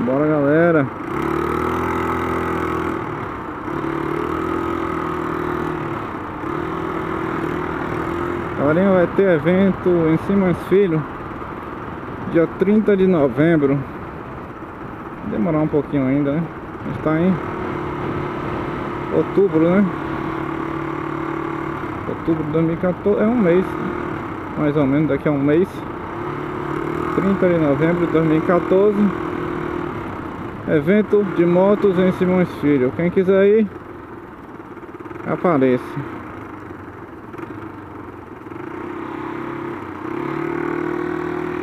Bora, galera. Galerinha, vai ter evento em Simões Filho dia 30 de novembro. Vai demorar um pouquinho ainda, né? A gente tá em outubro, né? Outubro de 2014, é um mês, mais ou menos, daqui a um mês. 30 de novembro de 2014. Evento de motos em Simões Filho. Quem quiser ir, apareça.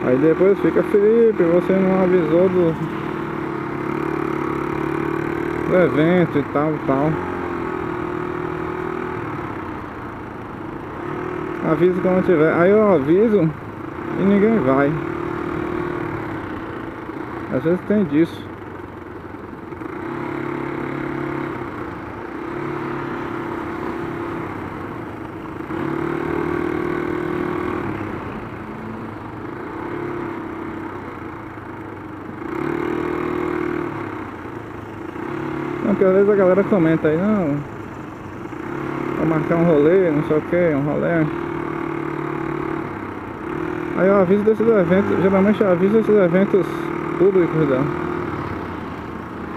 Aí depois fica: Felipe, você não avisou do evento e tal e tal. Aviso quando tiver. Aí eu aviso e ninguém vai. Às vezes tem disso. Porque às vezes a galera comenta aí: não, vou marcar um rolê, não sei o que, um rolê. Aí eu aviso desses eventos, geralmente eu aviso esses eventos públicos da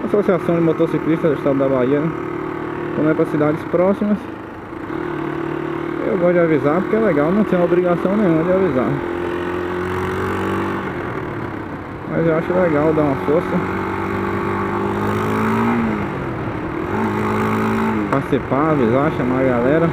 Associação de Motociclistas do Estado da Bahia, né? Quando é para cidades próximas, eu gosto de avisar porque é legal, não tem obrigação nenhuma de avisar. Mas eu acho legal dar uma força, participar, avisar, chamar a galera.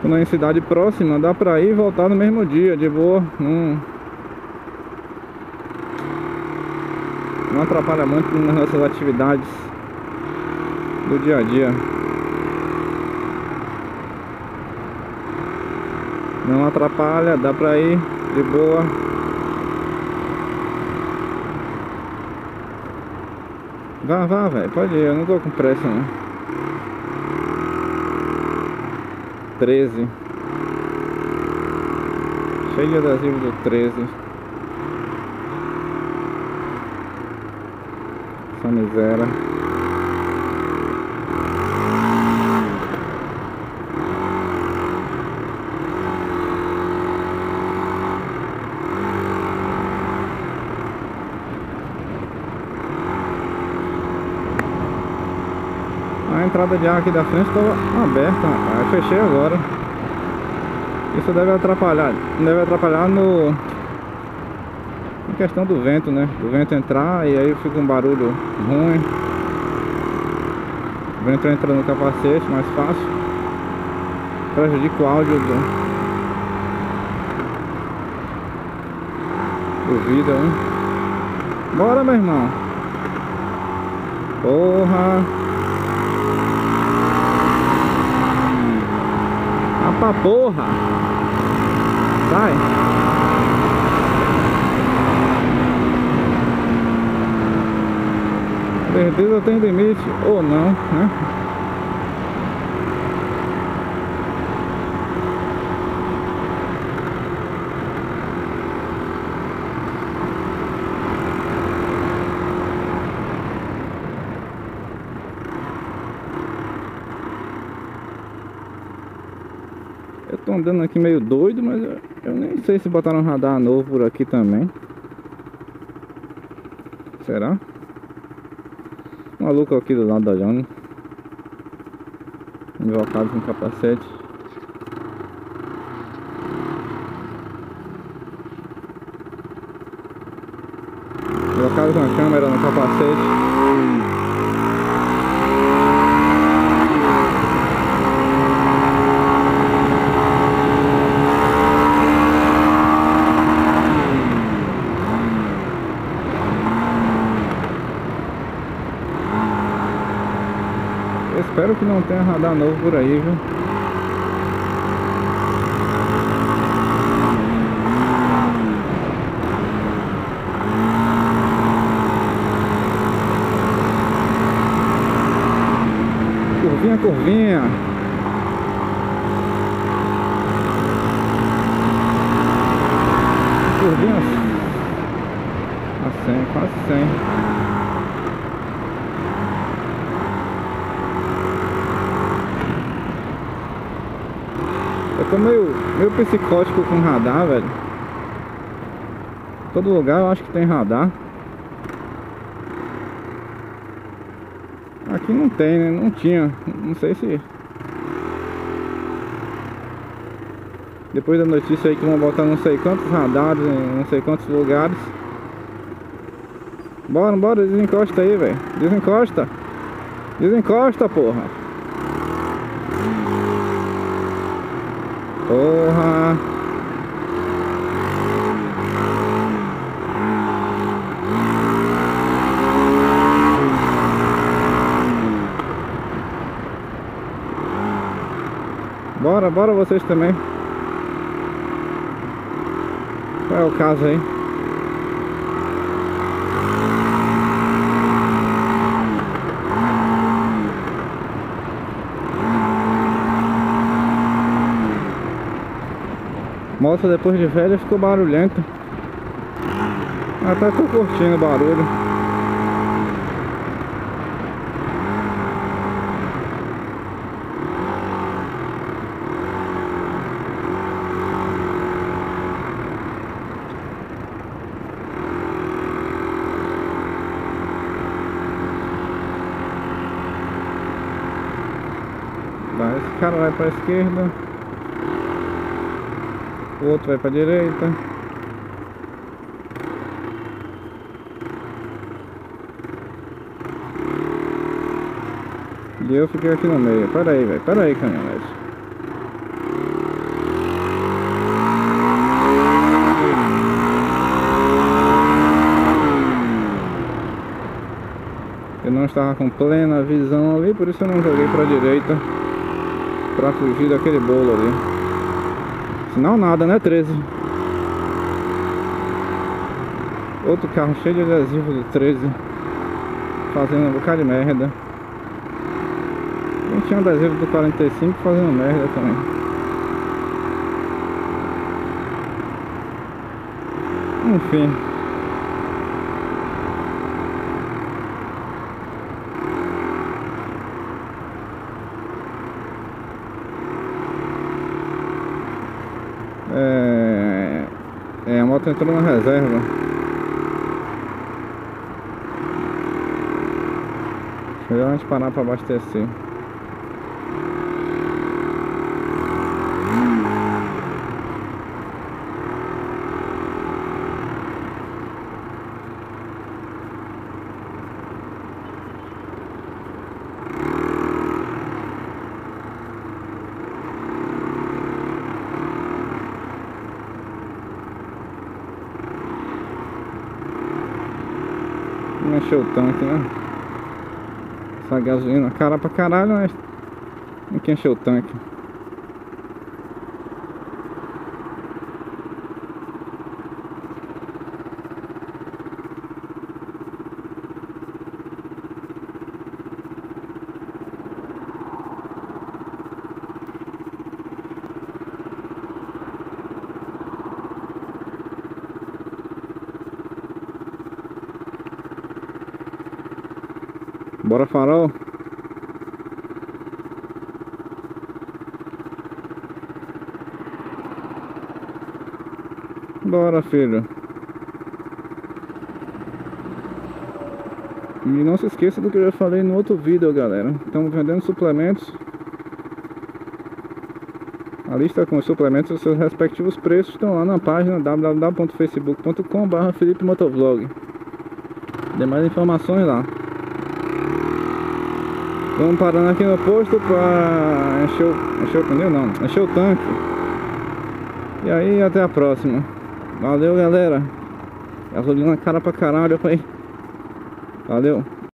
Quando é em cidade próxima, dá pra ir e voltar no mesmo dia, de boa. Não atrapalha muito nas nossas atividades do dia a dia. Não atrapalha, dá pra ir de boa. Vá, velho, pode ir, eu não tô com pressa não. 13. Cheio de adesivo do 13. Essa miséria. A entrada de ar aqui da frente estava aberta, rapaz. Fechei agora. Isso deve atrapalhar. Deve atrapalhar no... em questão do vento, né? Do vento entrar e aí fica um barulho ruim. O vento entra no capacete, mais fácil. Prejudica o áudio do vídeo, né? Bora, meu irmão. Porra. Pra porra. Sai. Certeza tem limite ou não, né? Eu tô andando aqui meio doido, mas eu nem sei se botaram um radar novo por aqui também. Será? Um maluco aqui do lado da Jana, invocado com capacete. Invocado com a câmera no capacete. Espero que não tenha radar novo por aí, viu? curvinha, curvinha. Curvinha a 100, quase 100. Eu tô meio psicótico com radar, velho. Todo lugar eu acho que tem radar. Aqui não tem, né? Não tinha. Não sei se... Depois da notícia aí que vão botar não sei quantos radares em não sei quantos lugares. Bora, bora, desencosta aí, velho. Desencosta. Desencosta, porra. Porra. Bora, bora vocês também. Qual é o caso aí? Moto depois de velha ficou barulhenta. Até tô curtindo o barulho. Esse cara vai para a esquerda, o outro vai para a direita. E eu fiquei aqui no meio. Pera aí, velho. Pera aí, caminhonete. Eu não estava com plena visão ali, por isso eu não joguei para a direita, pra fugir daquele bolo ali. Sinal nada, né, 13? Outro carro cheio de adesivo do 13, fazendo um bocado de merda. E tinha um adesivo do 45 fazendo merda também. Enfim. A moto entrou na reserva. Melhor a gente parar para abastecer. Não encheu o tanque, né? Essa gasolina cara pra caralho, mas tem que encher o tanque. Bora, farol. Bora, filho. E não se esqueça do que eu já falei no outro vídeo, galera. Estamos vendendo suplementos. A lista com os suplementos e os seus respectivos preços estão lá na página www.facebook.com/FelipeMotovlog. Tem mais informações lá. Estamos parando aqui no posto para encher o pneu, não, encher o tanque. E aí, até a próxima. Valeu, galera. Gasolina cara pra caralho, pai. Valeu.